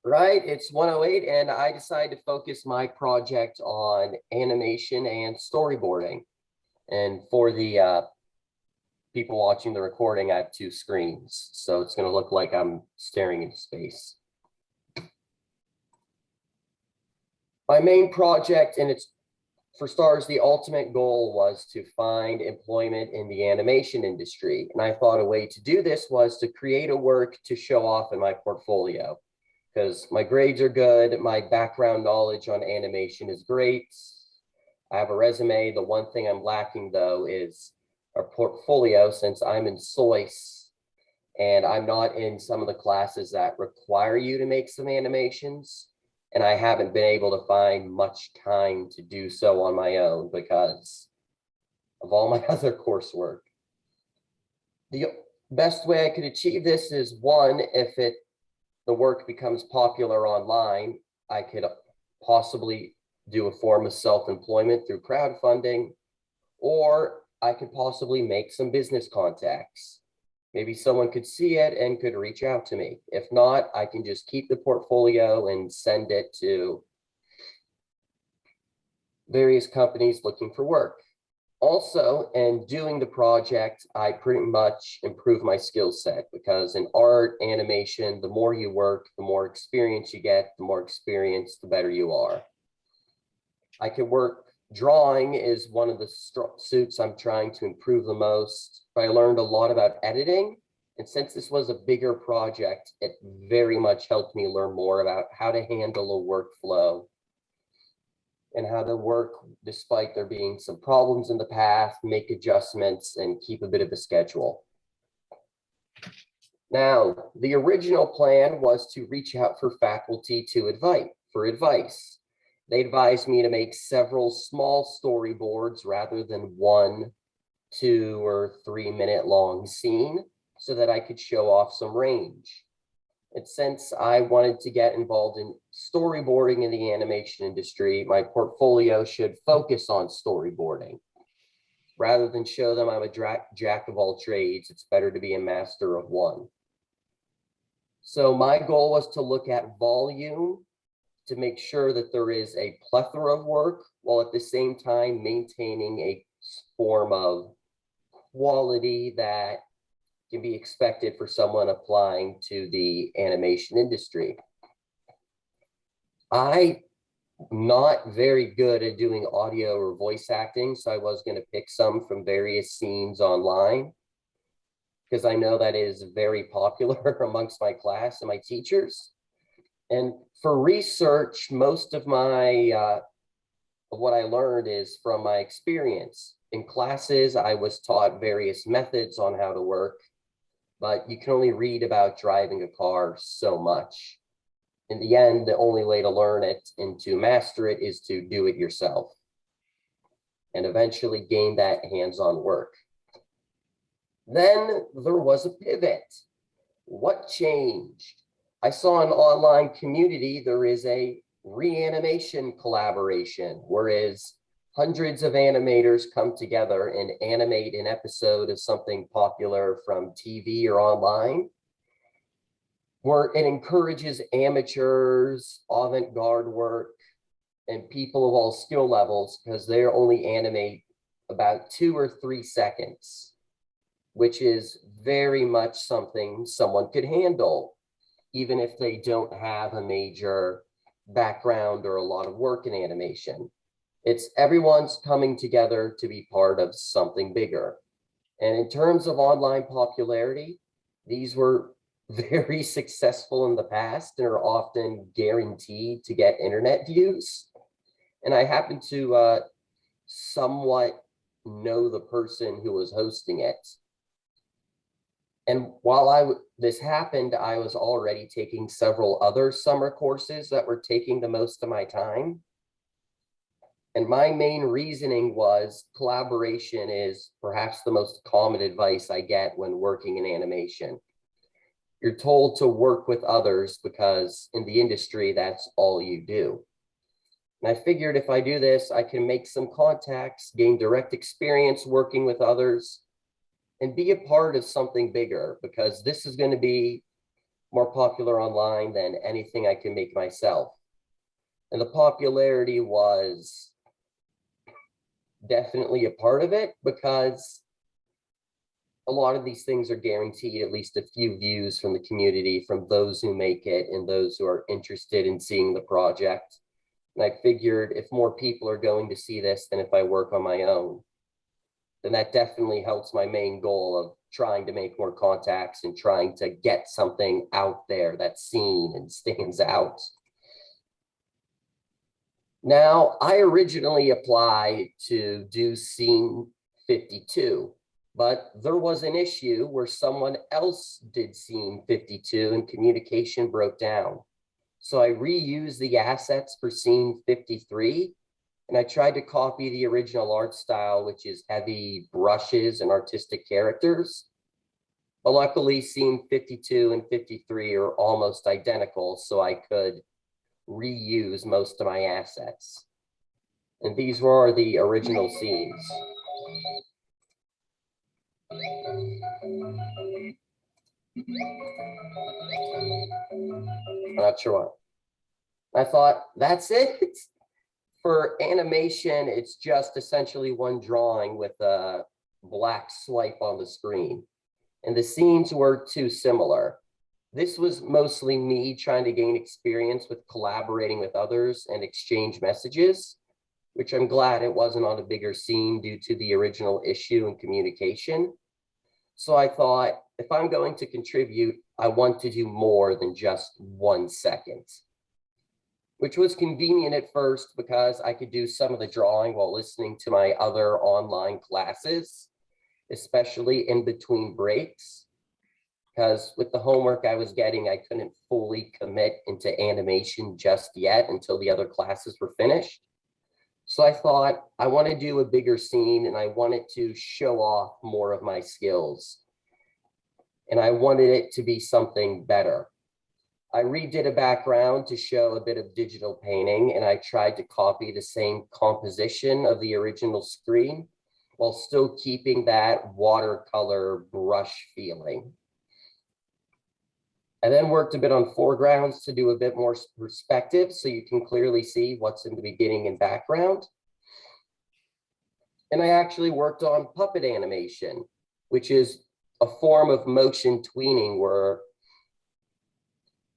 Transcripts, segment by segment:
Right, it's 108, and I decided to focus my project on animation and storyboarding. And for the people watching the recording, I have two screens, so it's going to look like I'm staring into space. My main project, and it's for starters, the ultimate goal was to find employment in the animation industry. And I thought a way to do this was to create a work to show off in my portfolio, because my grades are good, my background knowledge on animation is great. I have a resume. The one thing I'm lacking, though, is a portfolio, since I'm in SOIS and I'm not in some of the classes that require you to make some animations. And I haven't been able to find much time to do so on my own because of all my other coursework. The best way I could achieve this is, one, if the work becomes popular online, I could possibly do a form of self-employment through crowdfunding, or I could possibly make some business contacts. Maybe someone could see it and could reach out to me. If not, I can just keep the portfolio and send it to various companies looking for work. Also, in doing the project, I pretty much improve my skill set, because in art, animation, the more you work, the more experience you get, the more experience, the better you are. I can work. Drawing is one of the suits I'm trying to improve the most. I learned a lot about editing, and since this was a bigger project, it very much helped me learn more about how to handle a workflow and how to work despite there being some problems in the past, make adjustments, and keep a bit of a schedule. Now, the original plan was to reach out for faculty for advice. They advised me to make several small storyboards rather than 1, 2, or 3 minute long scene, so that I could show off some range. And since I wanted to get involved in storyboarding in the animation industry, my portfolio should focus on storyboarding. Rather than show them I'm a jack of all trades, it's better to be a master of one. So my goal was to look at volume, to make sure that there is a plethora of work, while at the same time maintaining a form of quality that can be expected for someone applying to the animation industry. I'm not very good at doing audio or voice acting, so I was going to pick some from various scenes online, because I know that is very popular amongst my class and my teachers. And for research, most of what I learned is from my experience. In classes, I was taught various methods on how to work, but you can only read about driving a car so much. In the end, the only way to learn it and to master it is to do it yourself and eventually gain that hands-on work. Then there was a pivot. What changed? I saw in online community there is a reanimation collaboration, whereas hundreds of animators come together and animate an episode of something popular from TV or online, where it encourages amateurs, avant-garde work, and people of all skill levels, because they only animate about 2 or 3 seconds, which is very much something someone could handle, even if they don't have a major background or a lot of work in animation. It's everyone's coming together to be part of something bigger. And in terms of online popularity, these were very successful in the past and are often guaranteed to get internet views. And I happen to somewhat know the person who was hosting it. And while this happened, I was already taking several other summer courses that were taking the most of my time. And my main reasoning was collaboration is perhaps the most common advice I get when working in animation. You're told to work with others because in the industry, that's all you do. And I figured if I do this, I can make some contacts, gain direct experience working with others, and be a part of something bigger, because this is going to be more popular online than anything I can make myself. And the popularity was definitely a part of it, because a lot of these things are guaranteed at least a few views from the community, from those who make it and those who are interested in seeing the project. And I figured if more people are going to see this than if I work on my own, then that definitely helps my main goal of trying to make more contacts and trying to get something out there that's seen and stands out. Now, I originally applied to do scene 52, but there was an issue where someone else did scene 52 and communication broke down. So I reused the assets for scene 53, and I tried to copy the original art style, which is heavy brushes and artistic characters. But luckily, scene 52 and 53 are almost identical, so I could reuse most of my assets. And these were the original scenes. I'm not sure what. I thought, that's it? For animation, it's just essentially one drawing with a black swipe on the screen. And the scenes were too similar. This was mostly me trying to gain experience with collaborating with others and exchange messages, which I'm glad it wasn't on a bigger scene due to the original issue and communication. So I thought, if I'm going to contribute, I want to do more than just 1 second, which was convenient at first because I could do some of the drawing while listening to my other online classes, especially in between breaks. Because with the homework I was getting, I couldn't fully commit into animation just yet until the other classes were finished. So I thought, I want to do a bigger scene and I wanted to show off more of my skills. And I wanted it to be something better. I redid a background to show a bit of digital painting, and I tried to copy the same composition of the original screen while still keeping that watercolor brush feeling. I then worked a bit on foregrounds to do a bit more perspective so you can clearly see what's in the beginning and background. And I actually worked on puppet animation, which is a form of motion tweening where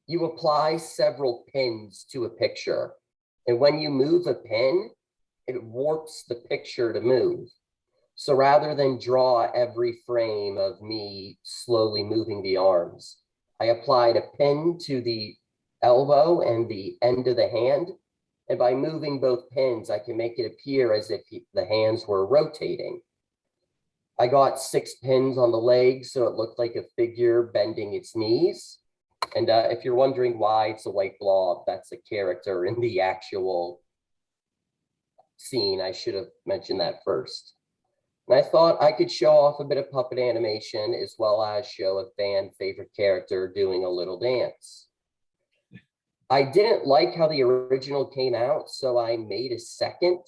you apply several pins to a picture. And when you move a pin, it warps the picture to move. So rather than draw every frame of me slowly moving the arms, I applied a pin to the elbow and the end of the hand. And by moving both pins, I can make it appear as if the hands were rotating. I got 6 pins on the legs, so it looked like a figure bending its knees. And if you're wondering why it's a white blob, that's a character in the actual scene. I should have mentioned that first. And I thought I could show off a bit of puppet animation as well as show a fan favorite character doing a little dance. I didn't like how the original came out, so I made a second.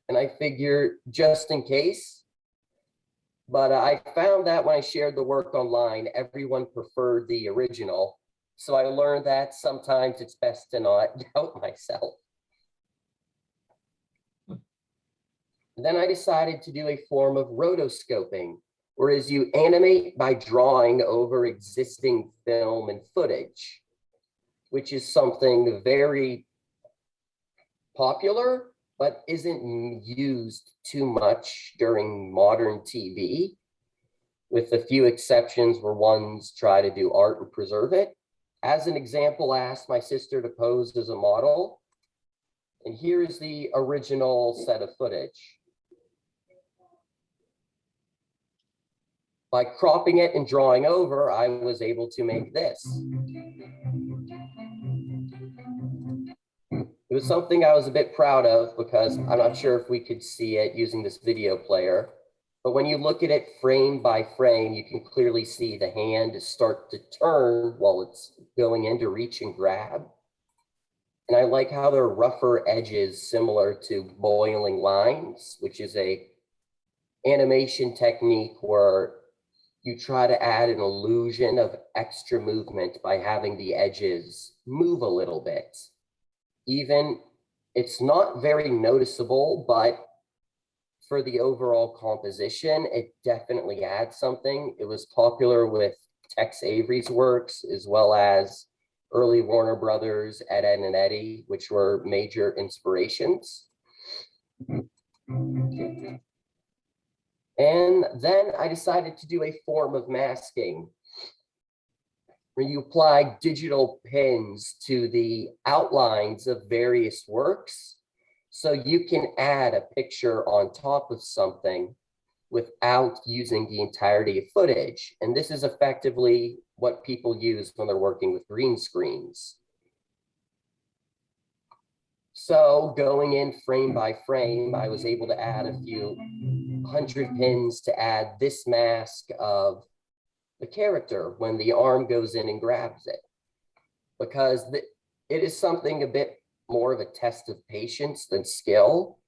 And I figured just in case, but I found that when I shared the work online, everyone preferred the original. So I learned that sometimes it's best to not doubt myself. Then I decided to do a form of rotoscoping, whereas you animate by drawing over existing film and footage, which is something very popular, but isn't used too much during modern TV, with a few exceptions where ones try to do art and preserve it. As an example, I asked my sister to pose as a model, and here's the original set of footage. By cropping it and drawing over, I was able to make this. It was something I was a bit proud of because I'm not sure if we could see it using this video player, but when you look at it frame by frame, you can clearly see the hand start to turn while it's going in to reach and grab. And I like how there are rougher edges similar to boiling lines, which is a animation technique where you try to add an illusion of extra movement by having the edges move a little bit. Even it's not very noticeable, but for the overall composition, it definitely adds something. It was popular with Tex Avery's works, as well as early Warner Brothers, Ed, Edd and Eddy, which were major inspirations. And then I decided to do a form of masking where you apply digital pins to the outlines of various works. So you can add a picture on top of something without using the entirety of footage. And this is effectively what people use when they're working with green screens. So going in frame by frame, I was able to add a few hundred pins to add this mask of the character when the arm goes in and grabs it, because it is something a bit more of a test of patience than skill,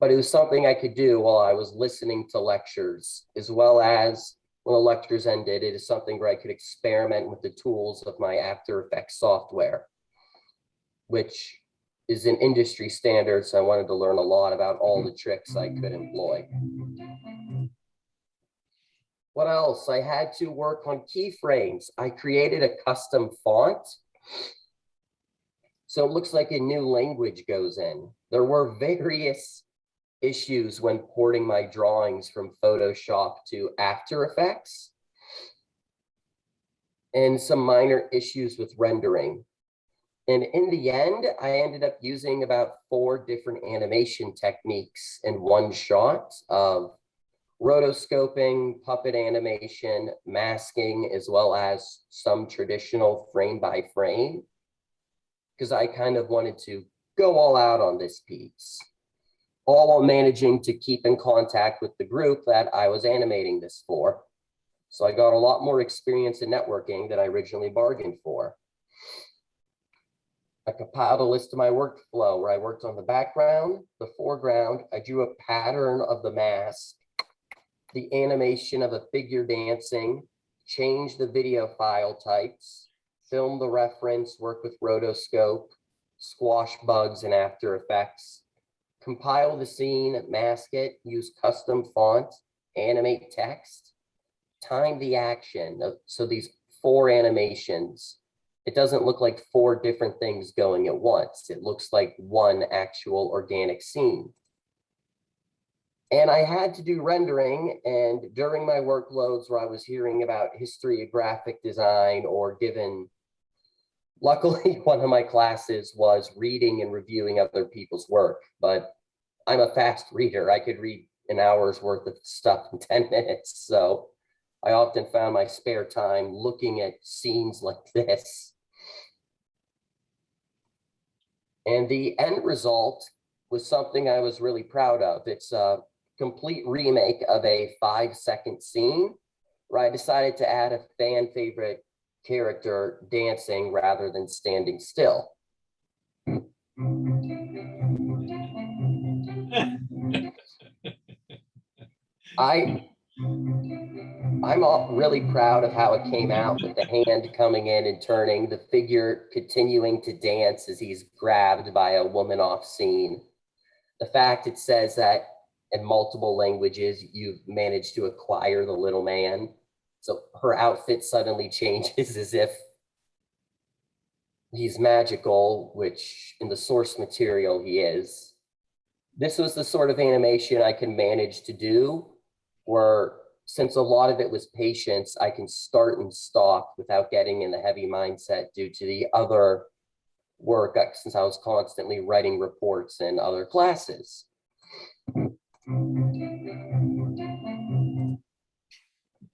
but it was something I could do while I was listening to lectures, as well as when the lectures ended. It is something where I could experiment with the tools of my After Effects software, which is an industry standard, so I wanted to learn a lot about all the tricks I could employ. What else? I had to work on keyframes. I created a custom font, so it looks like a new language goes in. There were various issues when porting my drawings from Photoshop to After Effects, and some minor issues with rendering. And in the end, I ended up using about 4 different animation techniques in one shot of rotoscoping, puppet animation, masking, as well as some traditional frame by frame, because I kind of wanted to go all out on this piece, all while managing to keep in contact with the group that I was animating this for. So I got a lot more experience in networking than I originally bargained for. I compiled a list of my workflow where I worked on the background, the foreground. I drew a pattern of the mask, the animation of a figure dancing, change the video file types, film the reference, work with rotoscope, squash bugs in After Effects, compile the scene, mask it, use custom font, animate text, time the action. So these 4 animations, it doesn't look like 4 different things going at once. It looks like one actual organic scene. And I had to do rendering, and during my workloads where I was hearing about history of graphic design or given, luckily one of my classes was reading and reviewing other people's work, but I'm a fast reader. I could read an hour's worth of stuff in 10 minutes. So I often found my spare time looking at scenes like this. And the end result was something I was really proud of. It's a complete remake of a 5-second scene where I decided to add a fan favorite character dancing rather than standing still. I'm really proud of how it came out, with the hand coming in and turning, the figure continuing to dance as he's grabbed by a woman off scene. The fact it says that in multiple languages you've managed to acquire the little man. So her outfit suddenly changes as if he's magical, which in the source material he is. This was the sort of animation I can manage to do, where since a lot of it was patience, I can start and stop without getting in the heavy mindset due to the other work, since I was constantly writing reports in other classes.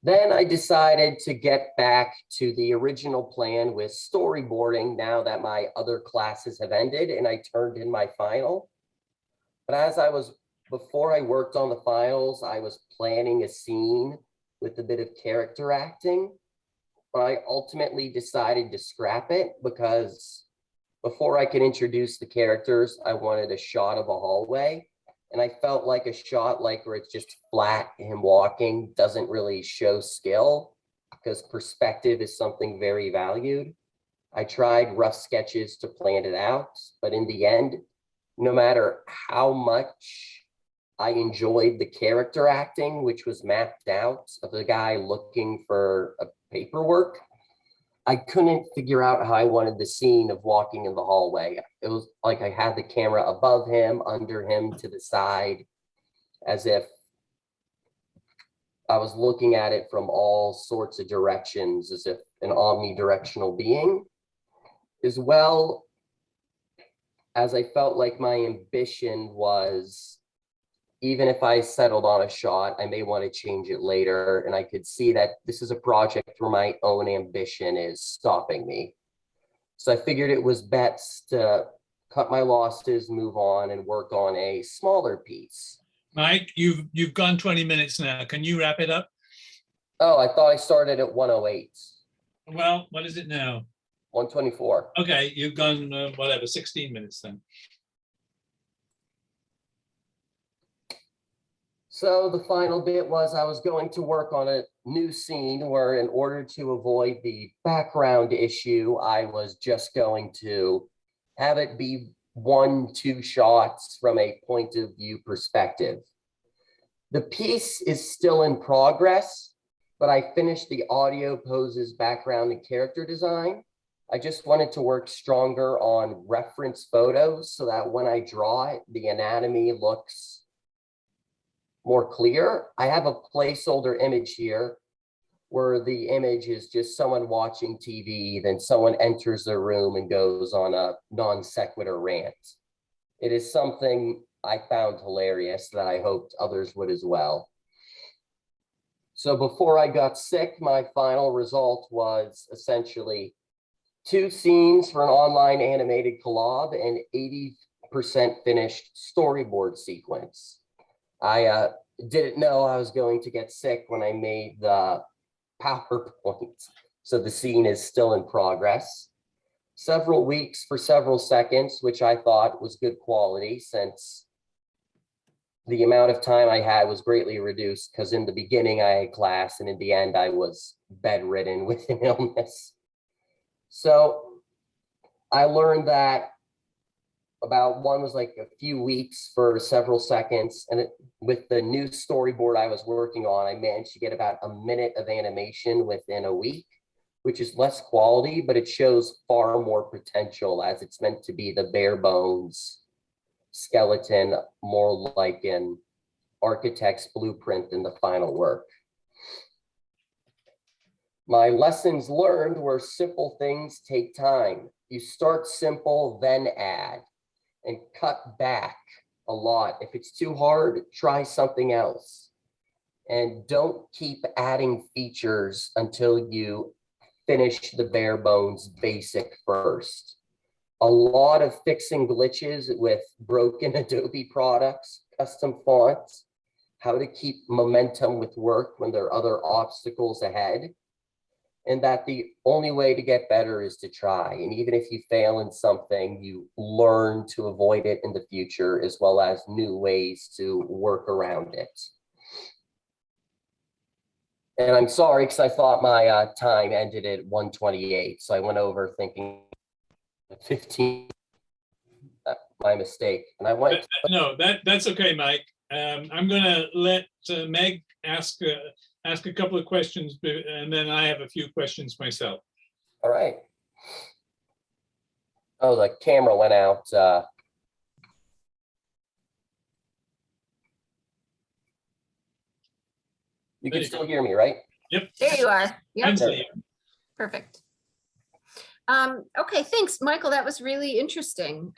Then I decided to get back to the original plan with storyboarding now that my other classes have ended and I turned in my final. But before I worked on the finals, I was planning a scene with a bit of character acting, but I ultimately decided to scrap it because before I could introduce the characters, I wanted a shot of a hallway. And I felt like a shot like where it's just flat, him walking doesn't really show skill because perspective is something very valued. I tried rough sketches to plan it out, but in the end, no matter how much I enjoyed the character acting, which was mapped out of the guy looking for a paperwork, I couldn't figure out how I wanted the scene of walking in the hallway. It was like I had the camera above him, under him, to the side, as if I was looking at it from all sorts of directions, as if an omnidirectional being, as well as I felt like my ambition was, even if I settled on a shot, I may want to change it later. And I could see that this is a project where my own ambition is stopping me. So I figured it was best to cut my losses, move on, and work on a smaller piece. Mike, you've gone 20 minutes now. Can you wrap it up? Oh, I thought I started at 108. Well, what is it now? 124. Okay, you've gone whatever, 16 minutes then. So the final bit was I was going to work on a new scene where, in order to avoid the background issue, I was just going to have it be 1-2 shots from a point of view perspective. The piece is still in progress, but I finished the audio, poses, background, and character design. I just wanted to work stronger on reference photos so that when I draw it, the anatomy looks more clear. I have a placeholder image here where the image is just someone watching TV, then someone enters the room and goes on a non sequitur rant. It is something I found hilarious that I hoped others would as well. So before I got sick, my final result was essentially 2 scenes for an online animated collab and 80% finished storyboard sequence. I didn't know I was going to get sick when I made the PowerPoint, so the scene is still in progress. Several weeks for several seconds, which I thought was good quality since the amount of time I had was greatly reduced because in the beginning I had class and in the end I was bedridden with an illness. So I learned that about one was like a few weeks for several seconds. And with the new storyboard I was working on, I managed to get about a minute of animation within a week, which is less quality, but it shows far more potential as it's meant to be the bare bones skeleton, more like an architect's blueprint in the final work. My lessons learned were simple things take time. You start simple, then add, and cut back a lot. If it's too hard, try something else. And don't keep adding features until you finish the bare bones basic first. A lot of fixing glitches with broken Adobe products, custom fonts, how to keep momentum with work when there are other obstacles ahead, and that the only way to get better is to try. And even if you fail in something, you learn to avoid it in the future, as well as new ways to work around it. And I'm sorry, because I thought my time ended at 1:28, so I went over thinking 15. My mistake. And I went. No, that's okay, Mike. I'm going to let Meg ask a couple of questions, and then I have a few questions myself. All right. Oh, the camera went out. You can still hear me, right? Yep. There you are. Yep. Perfect. Okay, thanks, Michael. That was really interesting.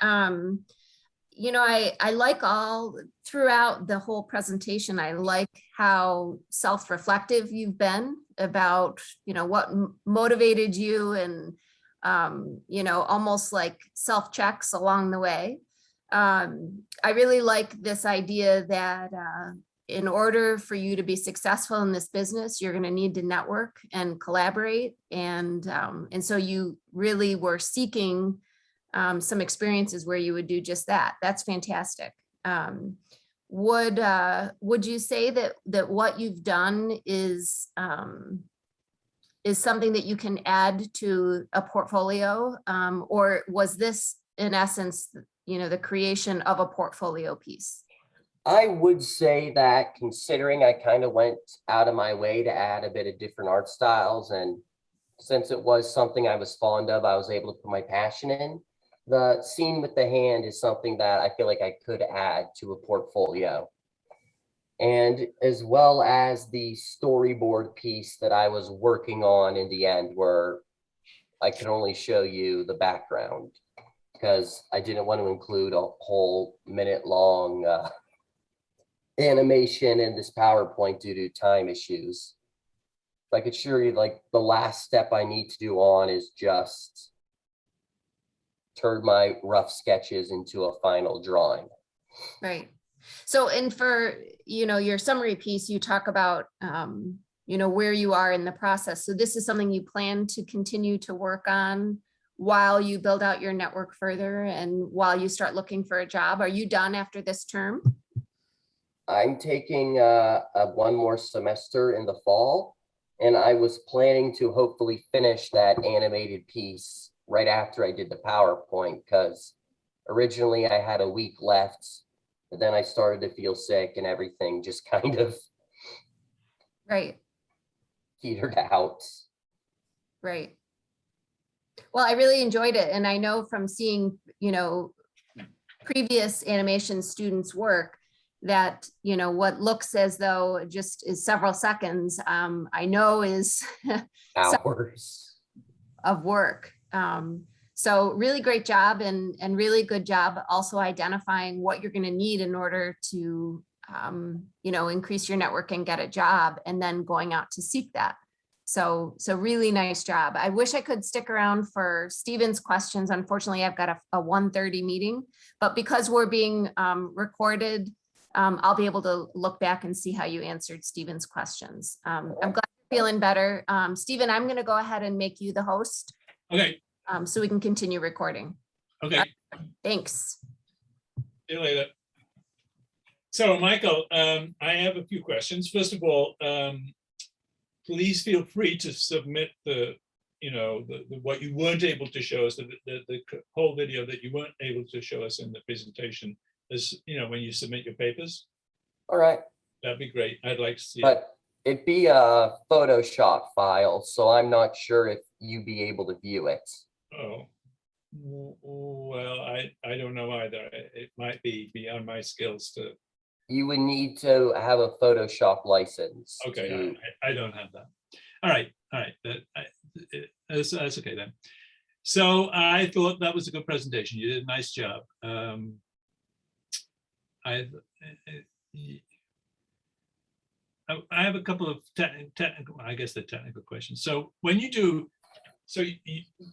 You know, I like all throughout the whole presentation, I like how self-reflective you've been about, you know, what motivated you and, you know, almost like self-checks along the way. I really like this idea that in order for you to be successful in this business, you're going to need to network and collaborate. And so you really were seeking some experiences where you would do just that. That's fantastic. would you say that what you've done is something that you can add to a portfolio? Or was this in essence, the creation of a portfolio piece? I would say that, considering I kind of went out of my way to add a bit of different art styles, and since it was something I was fond of, I was able to put my passion in. The scene with the hand is something that I feel like I could add to a portfolio. And as well as the storyboard piece that I was working on in the end, where I can only show you the background because I didn't want to include a whole minute-long animation in this PowerPoint due to time issues. I could assure you, like, the last step I need to do on is just turn my rough sketches into a final drawing. Right. So, and for, your summary piece, you talk about, where you are in the process. So this is something you plan to continue to work on while you build out your network further and while you start looking for a job. Are you done after this term? I'm taking one more semester in the fall, and I was planning to hopefully finish that animated piece right after I did the PowerPoint, because originally I had a week left, but then I started to feel sick and everything just kind of Right. petered out. Right. Well, I really enjoyed it. And I know from seeing, previous animation students' work that, what looks as though it just is several seconds, I know is Hours of work. So really great job and really good job also identifying what you're going to need in order to, increase your network and get a job, and then going out to seek that. So really nice job. I wish I could stick around for Stephen's questions. Unfortunately, I've got a 1:30 meeting, but because we're being recorded, I'll be able to look back and see how you answered Stephen's questions. I'm glad you're feeling better. Stephen, I'm going to go ahead and make you the host. Okay. So we can continue recording. Okay. Thanks. See you later. So, Michael, I have a few questions. First of all, please feel free to submit the what you weren't able to show us, the whole video that you weren't able to show us in the presentation, as when you submit your papers. All right. That'd be great. I'd like to see it. But it'd be a Photoshop file, so I'm not sure if you'd be able to view it. Oh, well, I don't know either. It might be beyond my skills to. You would need to have a Photoshop license. Okay, I don't have that. All right. That's okay then. So I thought that was a good presentation. You did a nice job. I have a couple of technical, I guess they're technical questions. So when you do,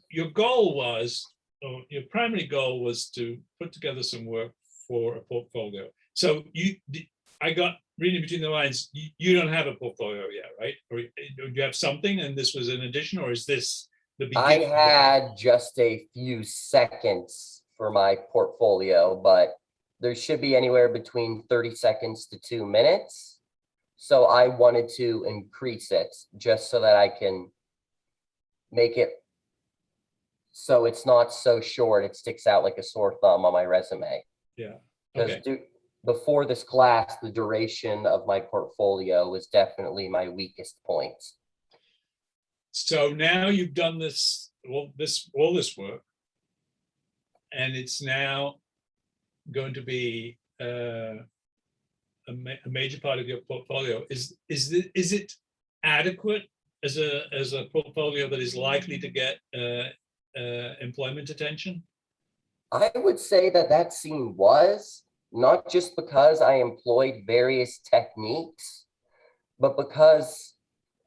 your goal was, or your primary goal was to put together some work for a portfolio. So I got reading between the lines, you don't have a portfolio yet, right? Or do you have something and this was an addition, or is this the beginning? I had just a few seconds for my portfolio, but there should be anywhere between 30 seconds to 2 minutes. So I wanted to increase it just so that I can make it so it's not so short it sticks out like a sore thumb on my resume. Yeah. Because Okay. before this class, the duration of my portfolio was definitely my weakest point. So now you've done all this work, and it's now going to be a major part of your portfolio. Is it adequate as a portfolio that is likely to get employment attention? I would say that scene was, not just because I employed various techniques, but because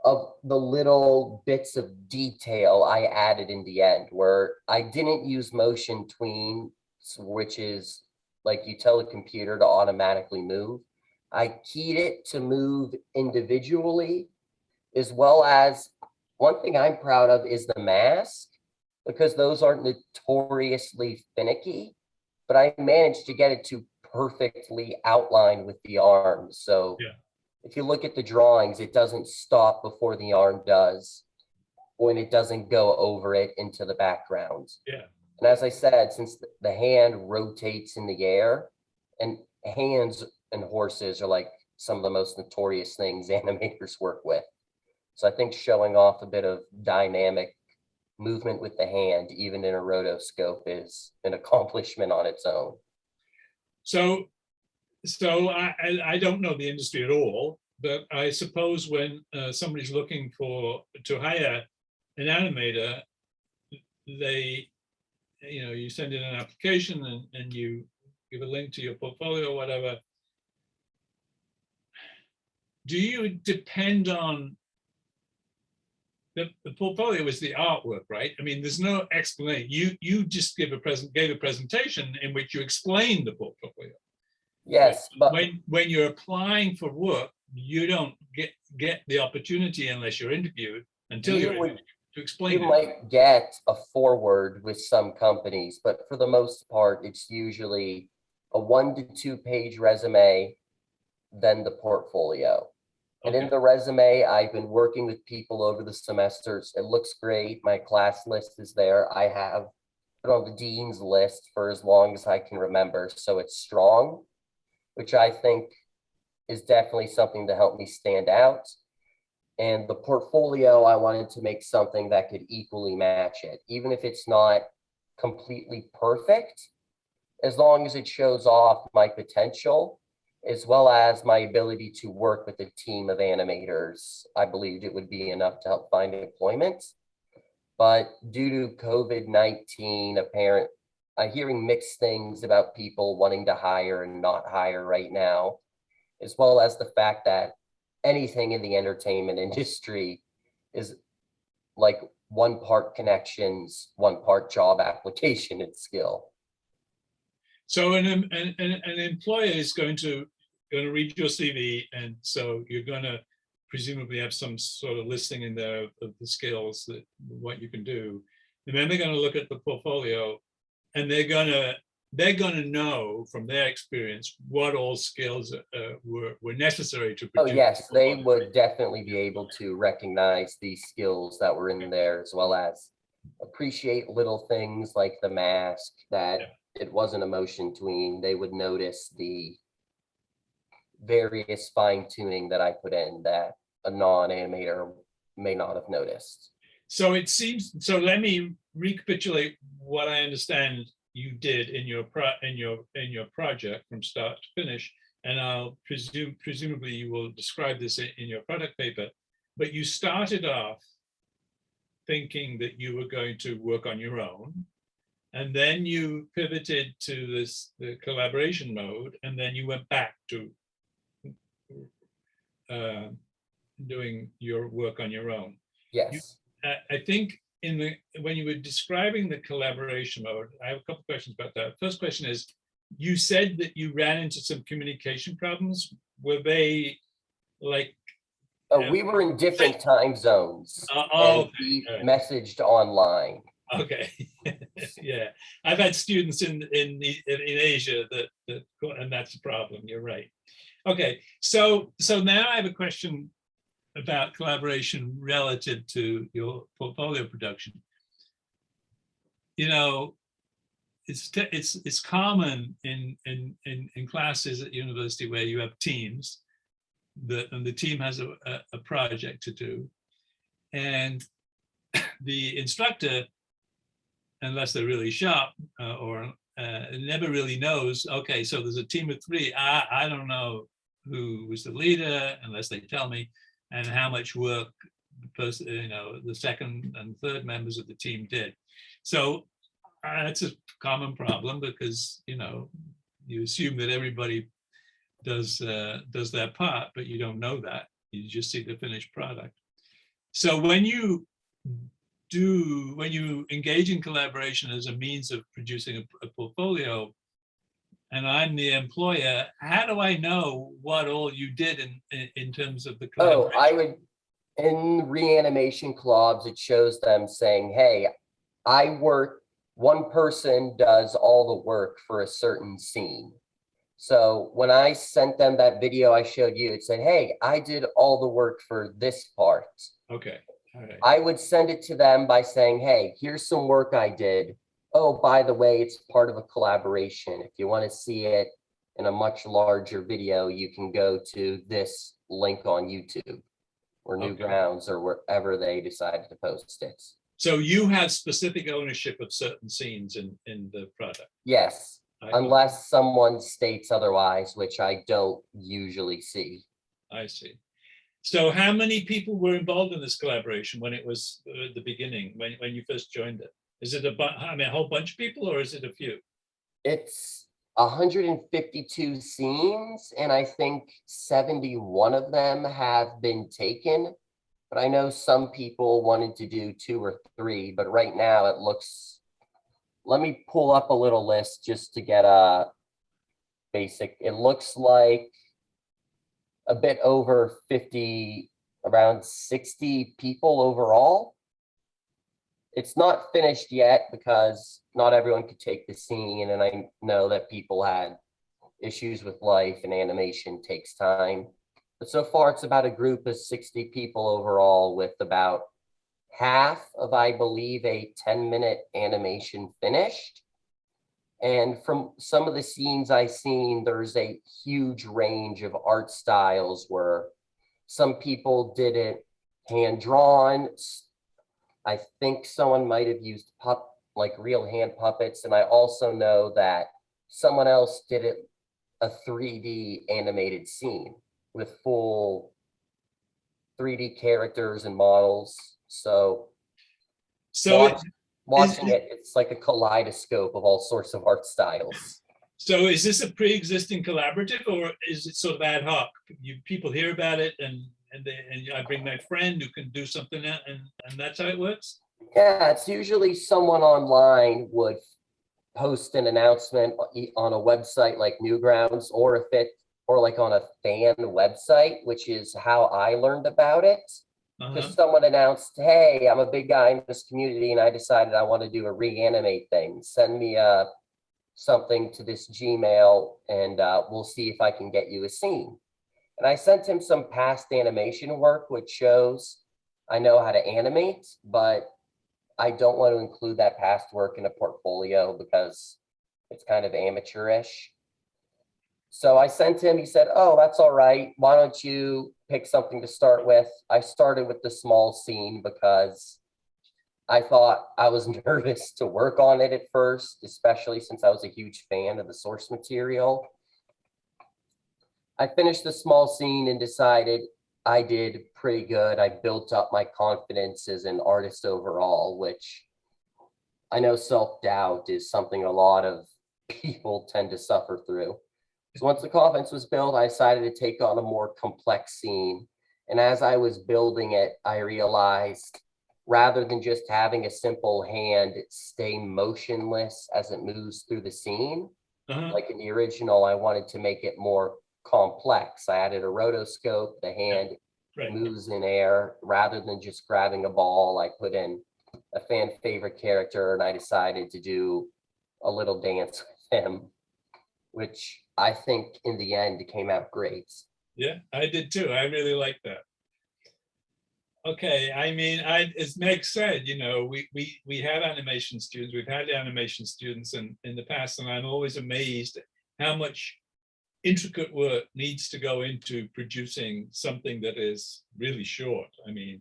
of the little bits of detail I added in the end, where I didn't use motion tweens, which is like you tell the computer to automatically move. I keyed it to move individually, as well as one thing I'm proud of is the mask, because those aren't notoriously finicky, but I managed to get it to perfectly outlined with the arms. So Yeah. if you look at the drawings, it doesn't stop before the arm does, when it doesn't go over it into the background. Yeah. And as I said, since the hand rotates in the air, and hands and horses are like some of the most notorious things animators work with. So I think showing off a bit of dynamic movement with the hand, even in a rotoscope, is an accomplishment on its own. So I don't know the industry at all, but I suppose when somebody's looking to hire an animator, they, you send in an application and you give a link to your portfolio or whatever. Do you depend on the portfolio is the artwork, right? I mean, there's no explanation. You just gave a presentation in which you explained the portfolio. Yes, but when you're applying for work, you don't get the opportunity unless you're interviewed until you're interviewed to explain you it. might get a forward with some companies, but for the most part, it's usually a 1 to 2 page resume, then the portfolio. And in Okay. the resume, I've been working with people over the semesters. It looks great. My class list is there. I have put on the dean's list for as long as I can remember. So it's strong, which I think is definitely something to help me stand out. And the portfolio, I wanted to make something that could equally match it, even if it's not completely perfect, as long as it shows off my potential, as well as my ability to work with a team of animators. I believed it would be enough to help find employment. But due to COVID-19, I'm hearing mixed things about people wanting to hire and not hire right now, as well as the fact that anything in the entertainment industry is like 1 part connections, 1 part job application and skill. So an employer is going to read your CV, and so you're going to presumably have some sort of listing in there of the skills that what you can do, and then they're going to look at the portfolio, and they're going to know from their experience what all skills were necessary to produce. Oh yes, they would definitely be able to recognize the skills that were in there, as well as appreciate little things like the mask, that it wasn't a motion tween. They would notice the various fine tuning that I put in that a non-animator may not have noticed. So it seems, so let me recapitulate what I understand you did in your project from start to finish, and I'll presumably you will describe this in your product paper. But you started off thinking that you were going to work on your own, and then you pivoted to the collaboration mode, and then you went back to doing your work on your own. Yes. I think when you were describing the collaboration mode, I have a couple of questions about that. First question is, you said that you ran into some communication problems. Were they like? We were in different time zones, and we messaged online. Okay. Yeah, I've had students in Asia that and that's a problem. You're right. Okay, so now I have a question about collaboration relative to your portfolio production. It's common in classes at university where you have teams, and the team has a project to do, and the instructor, unless they're really sharp or never really knows, okay, so there's a team of 3, I don't know who was the leader unless they tell me, and how much work the second and third members of the team did. So that's a common problem, because you assume that everybody does their part, but you don't know that. You just see the finished product. So when you engage in collaboration as a means of producing a portfolio, and I'm the employer, how do I know what all you did in terms of the collaboration? I would, in reanimation clubs, it shows them saying, hey, one person does all the work for a certain scene. So when I sent them that video I showed you, it said, hey, I did all the work for this part. Okay, all right. I would send it to them by saying, hey, here's some work I did. Oh, by the way, it's part of a collaboration. If you want to see it in a much larger video, you can go to this link on YouTube or Okay. Newgrounds or wherever they decided to post it. So you have specific ownership of certain scenes in the product? Yes, I- unless someone states otherwise, which I don't usually see. I see. So how many people were involved in this collaboration when it was at the beginning, when you first joined it? Is it a whole bunch of people, or is it a few? It's 152 scenes, and I think 71 of them have been taken. But I know some people wanted to do 2 or 3, but right now it looks, let me pull up a little list just to get a basic. It looks like a bit over 50, around 60 people overall. It's not finished yet because not everyone could take the scene, and I know that people had issues with life and animation takes time. But so far it's about a group of 60 people overall, with about half of, I believe, a 10-minute animation finished. And from some of the scenes I've seen, there's a huge range of art styles where some people did it hand-drawn. I think someone might have used like real hand puppets. And I also know that someone else did it a 3D animated scene with full 3D characters and models. So watching it, it's like a kaleidoscope of all sorts of art styles. So is this a pre-existing collaborative, or is it sort of ad hoc? People hear about it and I bring my friend who can do something, and that's how it works? Yeah, it's usually someone online would post an announcement on a website like Newgrounds, or like on a fan website, which is how I learned about it. Because someone announced, hey, I'm a big guy in this community and I decided I want to do a reanimate thing. Send me something to this Gmail and we'll see if I can get you a scene. And I sent him some past animation work, which shows I know how to animate, but I don't want to include that past work in a portfolio because it's kind of amateurish. So I sent him, he said, oh, that's all right. Why don't you pick something to start with? I started with the small scene because I thought I was nervous to work on it at first, especially since I was a huge fan of the source material. I finished the small scene and decided I did pretty good. I built up my confidence as an artist overall, which I know self-doubt is something a lot of people tend to suffer through. So once the confidence was built, I decided to take on a more complex scene. And as I was building it, I realized rather than just having a simple hand stay motionless as it moves through the scene, like in the original, I wanted to make it more complex. I added a rotoscope, the hand moves in air. Rather than just grabbing a ball, I put in a fan favorite character and I decided to do a little dance with him, which I think in the end came out great. Yeah, I did too. I really like that. Okay, I mean, as Meg said, you know, we have animation students, we've had animation students in the past, and I'm always amazed at how much intricate work needs to go into producing something that is really short. I mean,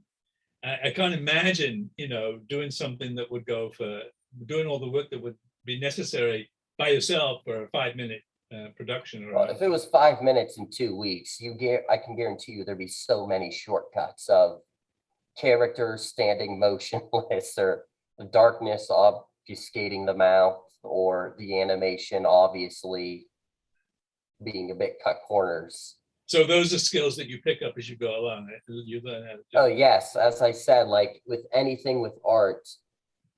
I can't imagine, you know, doing something that would go for doing all the work that would be necessary by yourself for a 5-minute production. Well, if it was 5 minutes in 2 weeks, I can guarantee you there'd be so many shortcuts of characters standing motionless, or the darkness obfuscating the mouth, or the animation obviously being a bit cut corners. So those are skills that you pick up as you go along. You learn how to do. Oh yes, as I said, like with anything with art,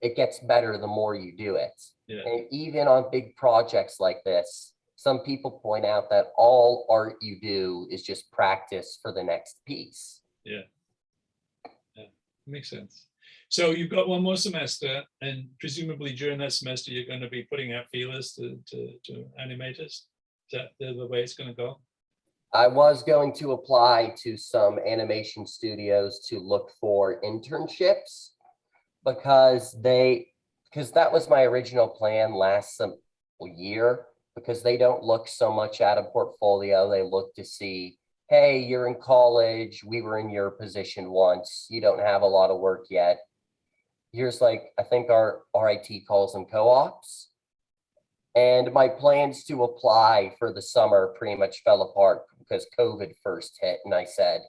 it gets better the more you do it. Yeah. And even on big projects like this, some people point out that all art you do is just practice for the next piece. Yeah. Yeah, makes sense. So you've got one more semester, and presumably during that semester, you're going to be putting out feelers to animators. that the way it's going to go? I was going to apply to some animation studios to look for internships because that was my original plan last year, because they don't look so much at a portfolio. They look to see, hey, you're in college, we were in your position once, you don't have a lot of work yet. Here's like, I think our RIT calls them co-ops. And my plans to apply for the summer pretty much fell apart because COVID first hit. And I said,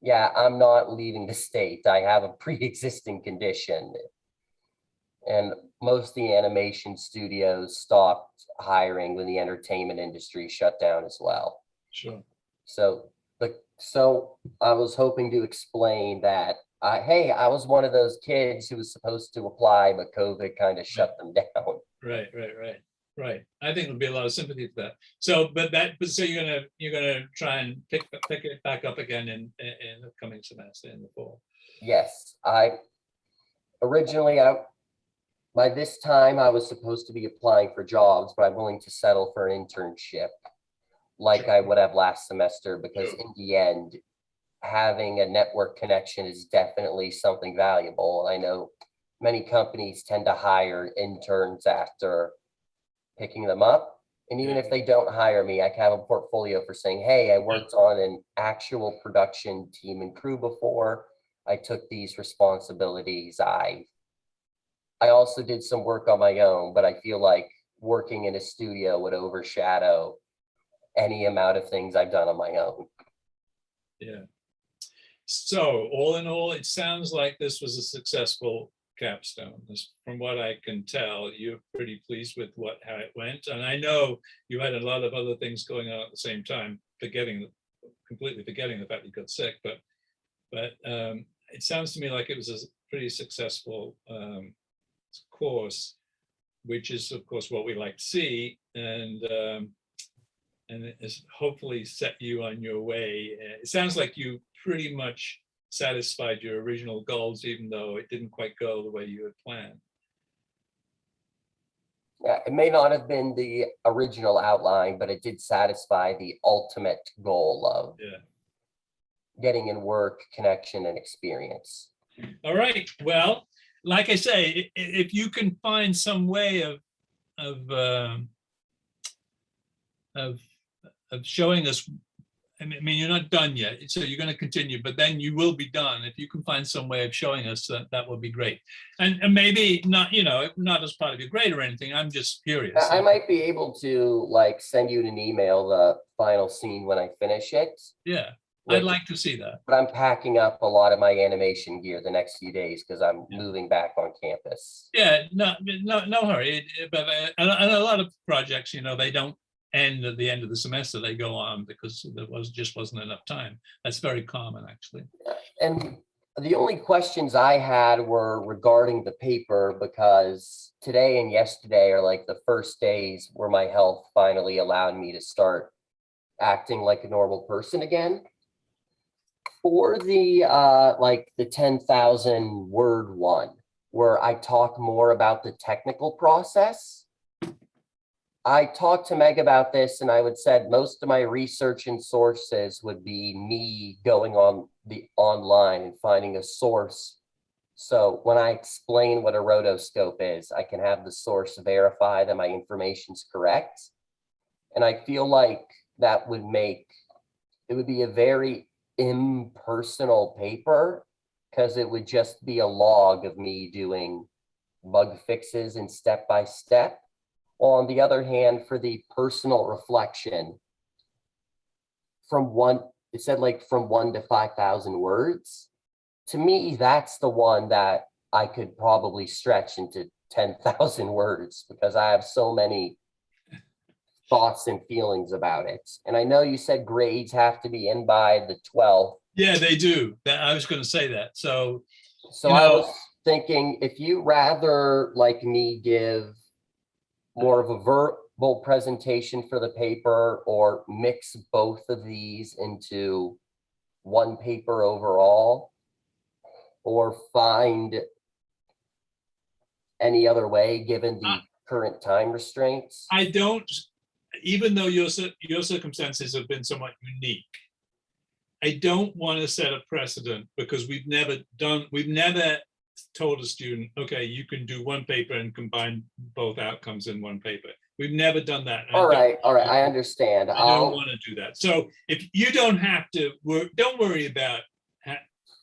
yeah, I'm not leaving the state. I have a pre-existing condition. And most of the animation studios stopped hiring when the entertainment industry shut down as well. Sure. So I was hoping to explain that, hey, I was one of those kids who was supposed to apply, but COVID kind of shut them down. Right. I think there'll be a lot of sympathy for that. So, so you're gonna try and pick it back up again in the coming semester in the fall. Yes, originally by this time I was supposed to be applying for jobs, but I'm willing to settle for an internship like Sure. I would have last semester, because in the end, having a network connection is definitely something valuable. I know many companies tend to hire interns after picking them up. And even if they don't hire me, I can have a portfolio for saying, hey, I worked on an actual production team and crew before. I took these responsibilities. I also did some work on my own, but I feel like working in a studio would overshadow any amount of things I've done on my own. Yeah. So all in all, it sounds like this was a successful capstone. From what I can tell, you're pretty pleased with how it went. And I know you had a lot of other things going on at the same time, completely forgetting the fact you got sick. But it sounds to me like it was a pretty successful course, which is of course what we like to see, and it has hopefully set you on your way. It sounds like you pretty much satisfied your original goals, even though it didn't quite go the way you had planned. Yeah, it may not have been the original outline, but it did satisfy the ultimate goal of getting in work, connection, and experience. All right. Well, like I say, if you can find some way of showing us, I mean, you're not done yet, so you're going to continue, but then you will be done. If you can find some way of showing us that would be great. And maybe not, not as part of your grade or anything. I'm just curious. I might be able to like send you an email, the final scene when I finish it. Yeah, I'd like to see that. But I'm packing up a lot of my animation gear the next few days because I'm moving back on campus. Yeah, no hurry. But and a lot of projects, they don't end at the end of the semester. They go on because there just wasn't enough time. That's very common, actually. And the only questions I had were regarding the paper, because today and yesterday are like the first days where my health finally allowed me to start acting like a normal person again. For the like the 10,000 word one, where I talk more about the technical process, I talked to Meg about this, and I would said most of my research and sources would be me going on the online and finding a source. So when I explain what a rotoscope is, I can have the source verify that my information's correct. And I feel like that would be a very impersonal paper, because it would just be a log of me doing bug fixes and step by step. On the other hand, for the personal reflection, it said like from 1 to 5,000 words. To me, that's the one that I could probably stretch into 10,000 words, because I have so many thoughts and feelings about it. And I know you said grades have to be in by the 12th. Yeah, they do. I was going to say that. So I was thinking, if you rather like me give more of a verbal presentation for the paper, or mix both of these into one paper overall, or find any other way given the current time restraints. I don't even though your circumstances have been somewhat unique, I don't want to set a precedent, because we've never told a student, okay, you can do one paper and combine both outcomes in one paper. We've never done that. All right, I understand. I don't want to do that. So if you don't have to, don't worry about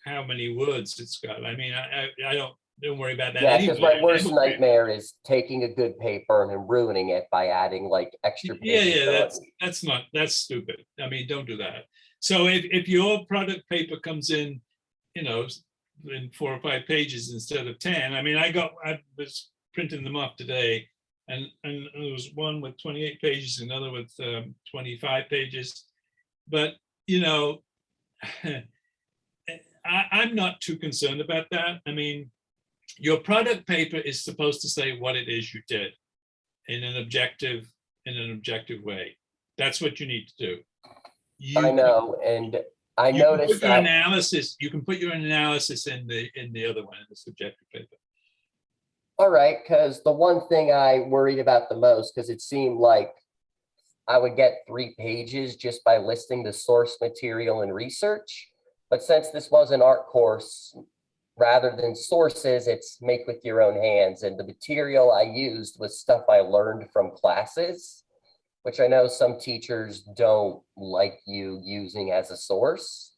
how many words it's got. I mean, I don't worry about that. Yeah, because anyway. my worst nightmare is taking a good paper and then ruining it by adding like extra pages. Yeah, that's stupid. I mean, don't do that. So if your product paper comes in, you know, in 4 or 5 pages instead of 10, I mean, I was printing them off today, and there was one with 28 pages, another with 25 pages. But, you know, I'm not too concerned about that. I mean, your product paper is supposed to say what it is you did in an objective way. That's what you need to do. I know, and I noticed that you can put your analysis in the other one, in the subjective paper. All right, because the one thing I worried about the most, because it seemed like I would get 3 pages just by listing the source material and research. But since this was an art course, rather than sources, it's make with your own hands. And the material I used was stuff I learned from classes, which I know some teachers don't like you using as a source.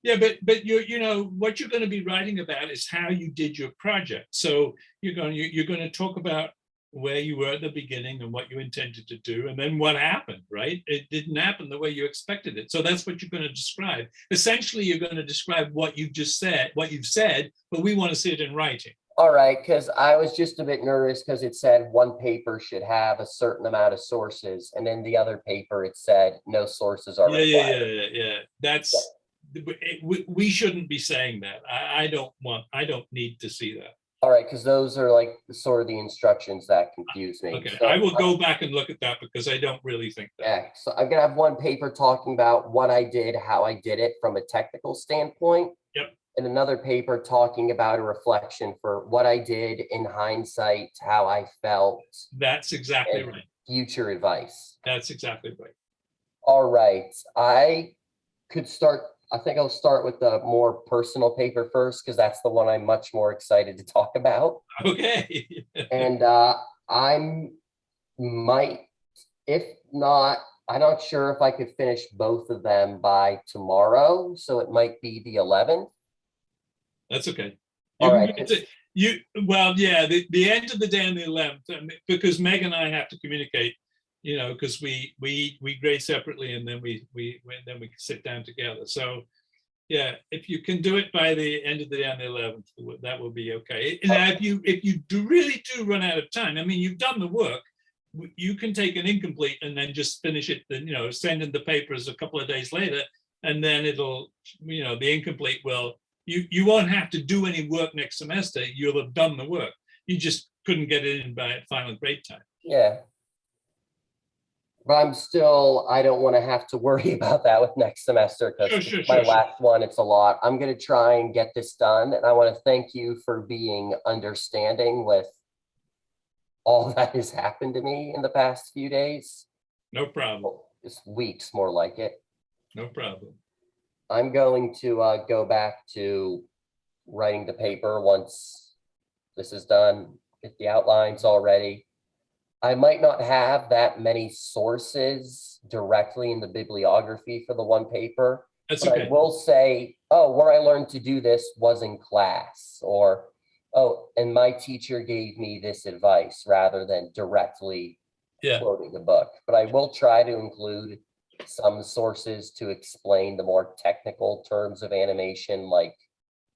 Yeah, but you know what you're going to be writing about is how you did your project. So you're going to talk about where you were at the beginning and what you intended to do, and then what happened. Right? It didn't happen the way you expected it. So that's what you're going to describe. Essentially, you're going to describe what you've said, but we want to see it in writing. All right, because I was just a bit nervous because it said one paper should have a certain amount of sources, and in the other paper it said no sources are required. Yeah. That's we shouldn't be saying that. I don't need to see that. All right, because those are like sort of the instructions that confuse me. Okay, so I will go back and look at that, because I don't really think that. Yeah, so I'm gonna have one paper talking about what I did, how I did it from a technical standpoint. Yep. And another paper talking about a reflection for what I did in hindsight, how I felt. That's exactly right. Future advice. That's exactly right. All right, I think I'll start with the more personal paper first, because that's the one I'm much more excited to talk about. Okay. And if not, I'm not sure if I could finish both of them by tomorrow, so it might be the 11th. That's okay. All right. The end of the day on the 11th, because Meg and I have to communicate, you know, because we grade separately, and then we sit down together. So yeah, if you can do it by the end of the day on the 11th, that will be okay. Now, if you really do run out of time, I mean, you've done the work, you can take an incomplete and then just finish it, then, you know, send in the papers a couple of days later, and then it'll, you know, the incomplete will, you won't have to do any work next semester. You'll have done the work. You just couldn't get it in by final grade time. Yeah. But I don't want to have to worry about that with next semester, because my last one, it's a lot. I'm going to try and get this done. And I want to thank you for being understanding with all that has happened to me in the past few days. No problem. It's weeks, more like it. No problem. I'm going to go back to writing the paper once this is done, get the outlines already. I might not have that many sources directly in the bibliography for the one paper. That's but okay. I will say, oh, where I learned to do this was in class, or, oh, and my teacher gave me this advice, rather than directly quoting the book. But I will try to include some sources to explain the more technical terms of animation, like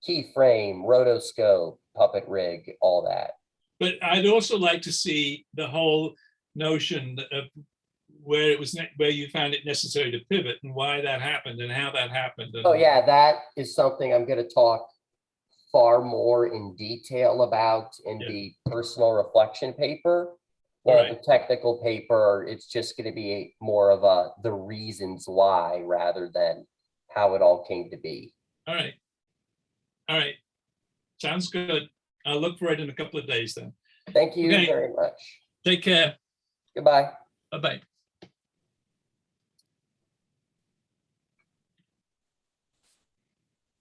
keyframe, rotoscope, puppet rig, all that. But I'd also like to see the whole notion of where you found it necessary to pivot, and why that happened and how that happened. Oh yeah, that is something I'm going to talk far more in detail about in the personal reflection paper. Well, the technical paper, it's just going to be more of the reasons why, rather than how it all came to be. All right. Sounds good. I'll look for it in a couple of days then. Thank you very much. Take care. Goodbye. Bye-bye.